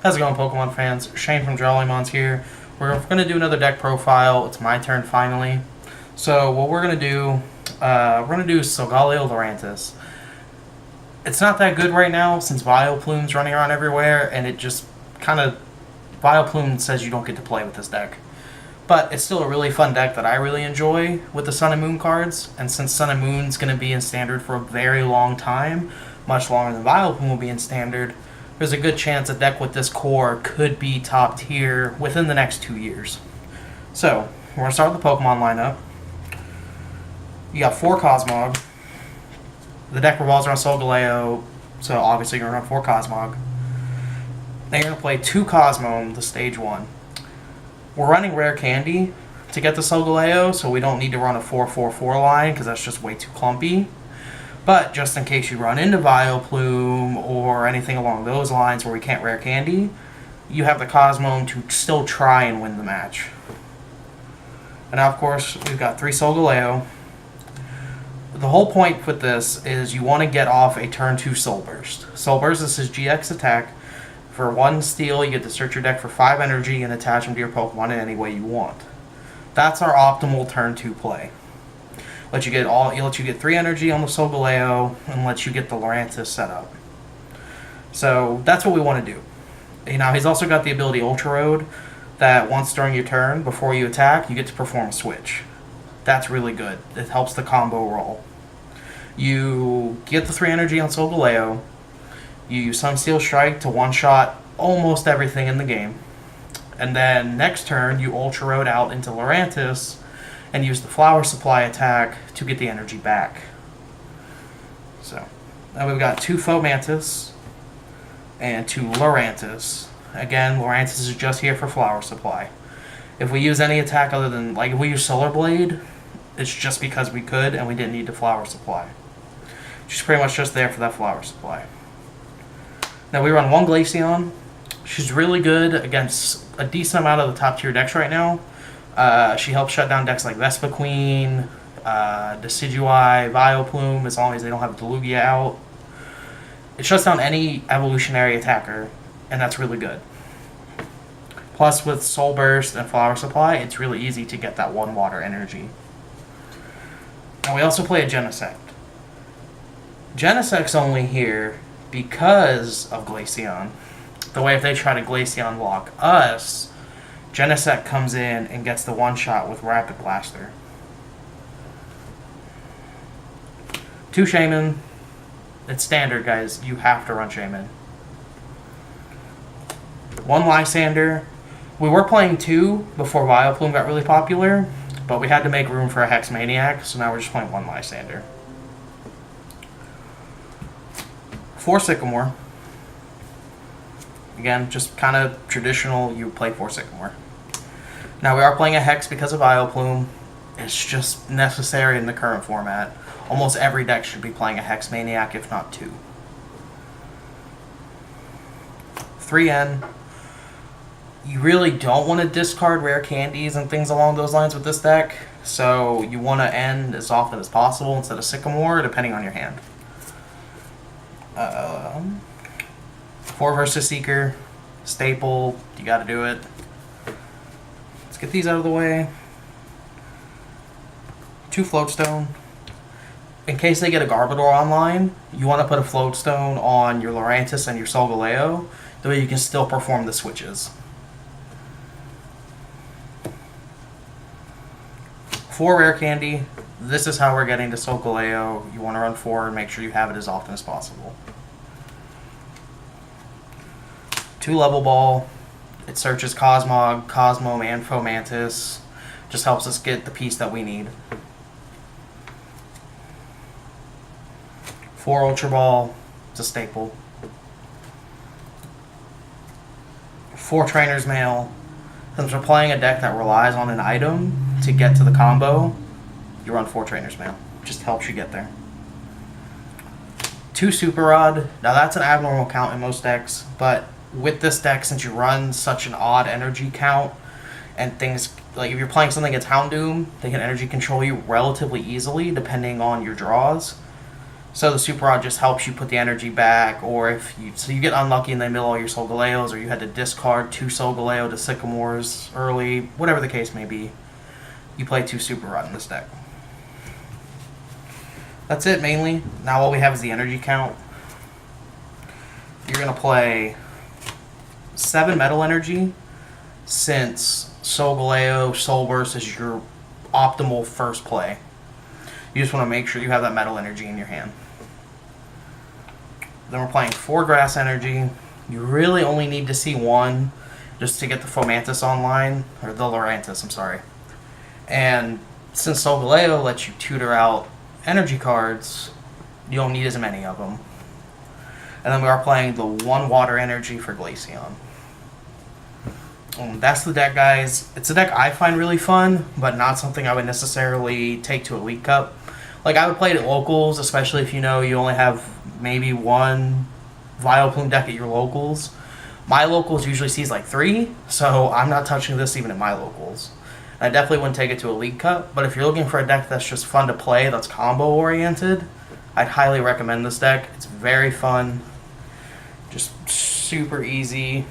How's it going, Pokemon fans? Shane from JollyMonz here. We're going to do another deck profile. It's my turn finally. So what we're going to do, Solgaleo-Lurantis. It's not that good right now since Vileplume's running around everywhere, and it just kind of... Vileplume says you don't get to play with this deck. But it's still a really fun deck that I really enjoy with the Sun and Moon cards, and since Sun and Moon's going to be in Standard for a very long time, much longer than Vileplume will be in Standard, there's a good chance a deck with this core could be top tier within the next 2 years. So, we're going to start with the Pokemon lineup. You got 4 Cosmog. The deck revolves around Solgaleo, so obviously you're going to run 4 Cosmog. Then you're going to play 2 Cosmome, the stage 1. We're running Rare Candy to get the Solgaleo, so we don't need to run a 4-4-4 line, because that's just way too clumpy. But just in case you run into Vileplume or anything along those lines where we can't Rare Candy, you have the Cosmome to still try and win the match. And now, of course, we've got 3 Solgaleo. The whole point with this is you want to get off a turn 2 Soul Burst. Soul Burst is his GX attack. For 1 steel, you get to search your deck for 5 energy and attach them to your Pokemon in any way you want. That's our optimal turn 2 play. Let you get 3 energy on the Solgaleo and let you get the Lurantis set up. So that's what we want to do. Now he's also got the ability Ultra Road that once during your turn, before you attack, you get to perform a switch. That's really good. It helps the combo roll. You get the 3 energy on Solgaleo. You use Sunsteel Strike to one-shot almost everything in the game. And then next turn, you Ultra Road out into Lurantis and use the Flower Supply attack to get the energy back. So, now we've got 2 Fomantis and 2 Lurantis. Again, Lurantis is just here for Flower Supply. If we use any attack other than, like if we use Solar Blade, it's just because we could and we didn't need the Flower Supply. She's pretty much just there for that Flower Supply. Now we run 1 Glaceon. She's really good against a decent amount of the top tier decks right now. She helps shut down decks like Vespiquen, Decidueye, Vileplume, as long as they don't have Delugia out. It shuts down any evolutionary attacker, and that's really good. Plus, with Soul Burst and Flower Supply, it's really easy to get that 1 water energy. Now we also play a Genesect. Genesect's only here because of Glaceon. The way if they try to Glaceon block us, Genesect comes in and gets the one-shot with Rapid Blaster. 2 Shaman. It's standard, guys. You have to run Shaman. 1 Lysander. We were playing 2 before Vileplume got really popular, but we had to make room for a Hex Maniac, so now we're just playing 1 Lysander. 4 Sycamore. Again, just kind of traditional, you play 4 Sycamore. Now we are playing a Hex because of Vileplume. It's just necessary in the current format. Almost every deck should be playing a Hex Maniac, if not 2. 3N. You really don't want to discard rare candies and things along those lines with this deck, so you want to end as often as possible instead of Sycamore, depending on your hand. 4 versus Seeker, staple, you gotta do it. Let's get these out of the way. 2 Floatstone. In case they get a Garbodor online, you want to put a Floatstone on your Lurantis and your Solgaleo, the way you can still perform the switches. 4 Rare Candy. This is how we're getting to Solgaleo. You want to run 4 and make sure you have it as often as possible. 2 Level Ball. It searches Cosmog, Cosmome, and Fomantis. Just helps us get the piece that we need. 4 Ultra Ball. It's a staple. 4 Trainer's Mail. Since we're playing a deck that relies on an item to get to the combo, you run 4 Trainer's Mail. Just helps you get there. 2 Super Rod. Now that's an abnormal count in most decks, but with this deck, since you run such an odd energy count, and things like if you're playing something against Houndoom, they can energy control you relatively easily depending on your draws. So the Super Rod just helps you put the energy back, or if you get unlucky and they mill all your Solgaleos, or you had to discard 2 Solgaleo to Sycamores early, whatever the case may be, you play 2 Super Rod in this deck. That's it mainly. Now all we have is the energy count. You're going to play 7 Metal Energy, since Solgaleo, Soul Burst is your optimal first play. You just want to make sure you have that Metal Energy in your hand. Then we're playing 4 Grass Energy. You really only need to see 1 just to get the Fomantis online, or the Lurantis, I'm sorry. And since Solgaleo lets you tutor out energy cards, you don't need as many of them. And then we are playing the 1 Water Energy for Glaceon. That's the deck, guys. It's a deck I find really fun, but not something I would necessarily take to a League Cup. Like, I would play it at locals, especially if you know you only have maybe 1 Vileplume deck at your locals. My locals usually sees like 3, so I'm not touching this even at my locals. I definitely wouldn't take it to a League Cup, but if you're looking for a deck that's just fun to play, that's combo-oriented, I'd highly recommend this deck. It's very fun, just super easy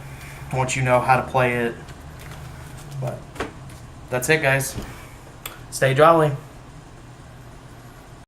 once you know how to play it. But that's it, guys. Stay jolly.